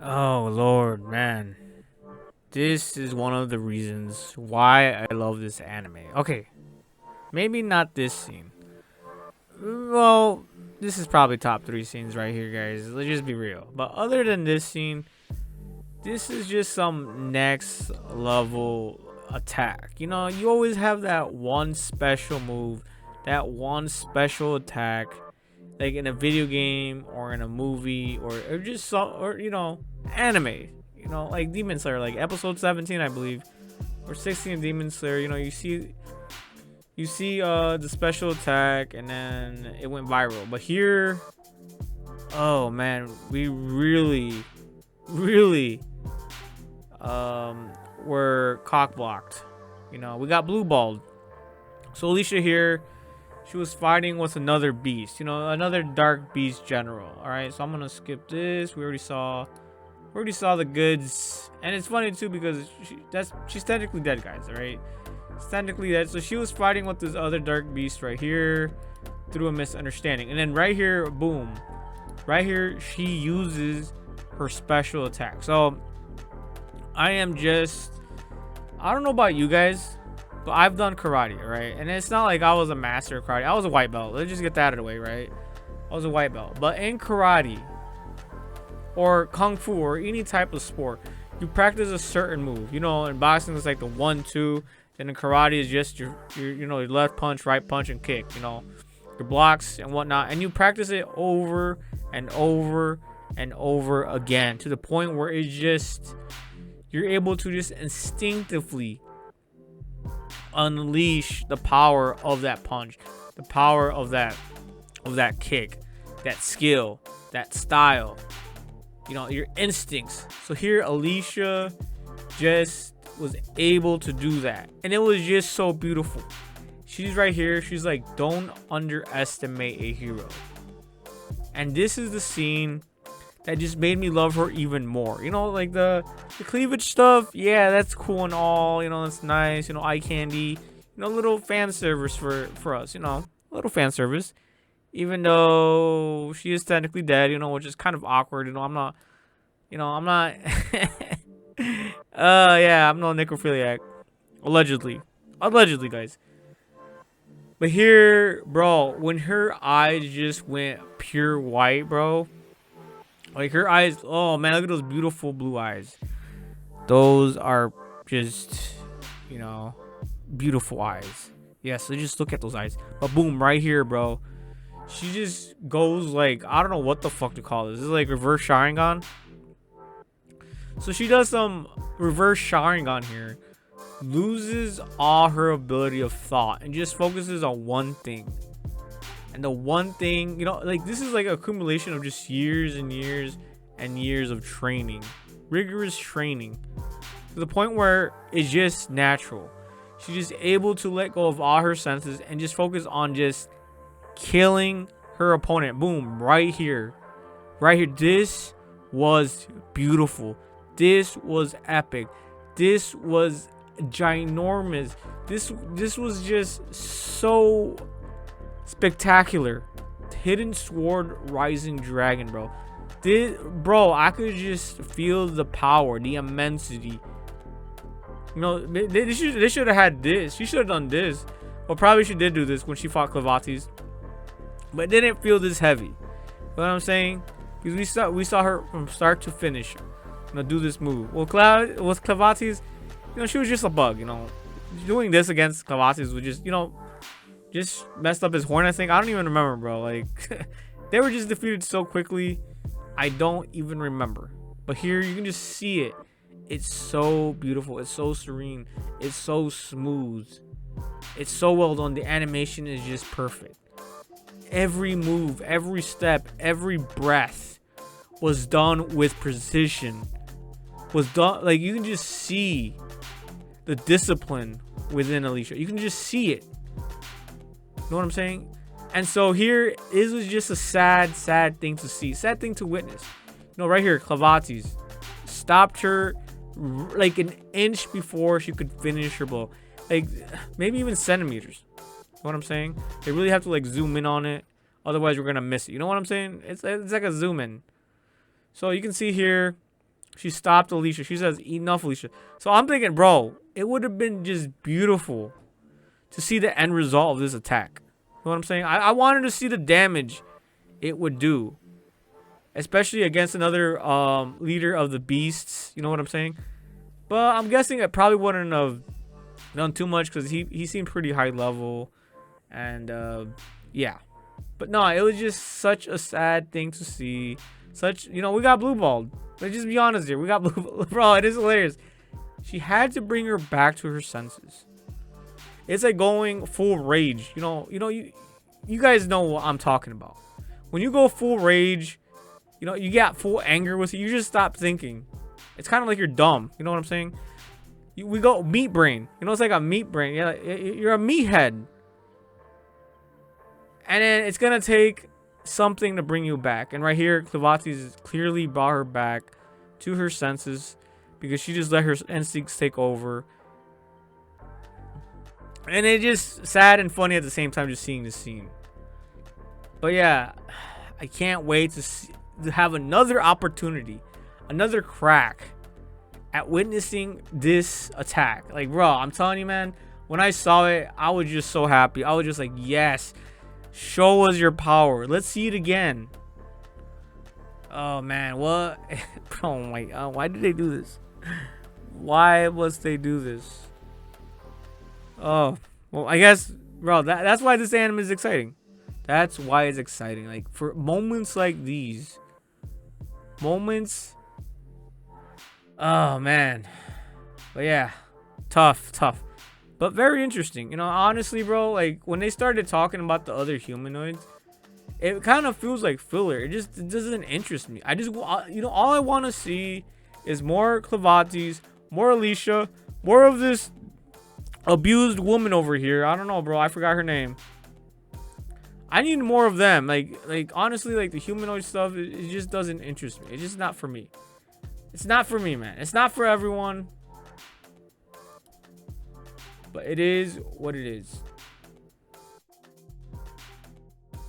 Oh Lord, man. This is one of the reasons why I love this anime. Okay, maybe not this scene. Well, this is probably top 3 scenes right here, guys. Let's just be real. But other than this scene, this is just some next level attack. You know, you always have that one special move, that one special attack, like in a video game or in a movie or just some, or anime. Like Demon Slayer, like episode 17, I believe, or 16 Demon Slayer. You see the special attack, and then it went viral. But here, oh man, we really were cock blocked. We got blue balled. So Alicia here, she was fighting with another beast, another dark beast general. All right, so I'm gonna skip this. We already saw the goods, and it's funny too because she's technically dead, guys. All right, she's technically dead. So she was fighting with this other dark beast right here through a misunderstanding, and then right here, boom, right here, she uses her special attack. So I don't know about you guys, but I've done karate, right? And it's not like I was a master of karate. I was a white belt. Let's just get that out of the way, right? I was a white belt. But in karate or kung fu or any type of sport, you practice a certain move. In boxing it's like the 1-2, and in karate is just your left punch, right punch, and kick. Your blocks and whatnot, and you practice it over and over and over again to the point where you're able to just instinctively unleash the power of that punch, the power of that kick, that skill, that style, your instincts. So here Alicia just was able to do that, and it was just so beautiful. She's right here, she's like, don't underestimate a hero. And this is the scene that just made me love her even more. Like the cleavage stuff, yeah, that's cool and all, that's nice, eye candy, little fan service for us, a little fan service. Even though she is technically dead, which is kind of awkward. I'm not yeah, I'm no necrophiliac. Allegedly, guys. But here, bro, when her eyes just went pure white, bro, like her eyes, oh man, look at those beautiful blue eyes. Those are just, beautiful eyes. Yeah, so just look at those eyes. But boom, right here, bro, she just goes like, I don't know what the fuck to call this. This is like reverse Sharingan. So she does some reverse Sharingan here, loses all her ability of thought, and just focuses on one thing. And the one thing, like this is like accumulation of just years and years and years of training, rigorous training, to the point where it's just natural. She's just able to let go of all her senses and just focus on just killing her opponent. Boom, right here. This was beautiful. This was epic. This was ginormous. This was just so spectacular. Hidden Sword Rising Dragon, bro. Bro, I could just feel the power, the immensity. They should have had this. She should have done this. Well, probably she did do this when she fought Clevatess, but it didn't feel this heavy. You know what I'm saying? Because we saw her from start to finish, do this move. Well, with Clevatess, she was just a bug. Doing this against Clevatess was just messed up his horn. I think, I don't even remember, bro. Like they were just defeated so quickly, I don't even remember. But here you can just see it. It's so beautiful. It's so serene. It's so smooth. It's so well done. The animation is just perfect. Every move, every step, every breath was done with precision. Was done, like, you can just see the discipline within Alicia. You can just see it. You know what I'm saying? And so here, this was just a sad thing to see. Sad thing to witness. Right here, Clevatess stopped her like an inch before she could finish her blow. Like, maybe even centimeters. You know what I'm saying? They really have to like zoom in on it. Otherwise, we're going to miss it. You know what I'm saying? It's like a zoom in. So you can see here, She stopped Alicia. She says, enough, Alicia. So I'm thinking, bro, it would have been just beautiful to see the end result of this attack. You know what I'm saying? I wanted to see the damage it would do. Especially against another leader of the beasts. You know what I'm saying? But I'm guessing it probably wouldn't have done too much because he seemed pretty high level. And yeah. But no, it was just such a sad thing to see. Such, you know, we got blue balled. Let's just be honest here. We got blue. Bro, it is hilarious. She had to bring her back to her senses. It's like going full rage. You guys know what I'm talking about. When you go full rage, you know, you get full anger with it. You just stop thinking. It's kind of like you're dumb. You know what I'm saying? We go meat brain. You know, it's like a meat brain. Yeah, you're a meathead. And then it's gonna take something to bring you back. And right here, Clevatess clearly brought her back to her senses because she just let her instincts take over. And it's just sad and funny at the same time, just seeing this scene. But yeah, I can't wait to have another opportunity, another crack at witnessing this attack. Like, bro, I'm telling you, man, when I saw it, I was just so happy. I was just like, yes. Show us your power. Let's see it again. Oh man, what? Oh my god, why did they do this? Why must they do this? Oh, well, I guess, bro, that's why this anime is exciting. That's why it's exciting. Like, for moments like these. Moments. Oh man. But yeah, tough. But very interesting. You know, honestly, bro, like when they started talking about the other humanoids, it kind of feels like filler. It doesn't interest me. You know, all I want to see is more Clevatess, more Alicia, more of this abused woman over here. I don't know, bro. I forgot her name. I need more of them. Like honestly, like the humanoid stuff, it just doesn't interest me. It's just not for me. It's not for me, man. It's not for everyone. But it is what it is.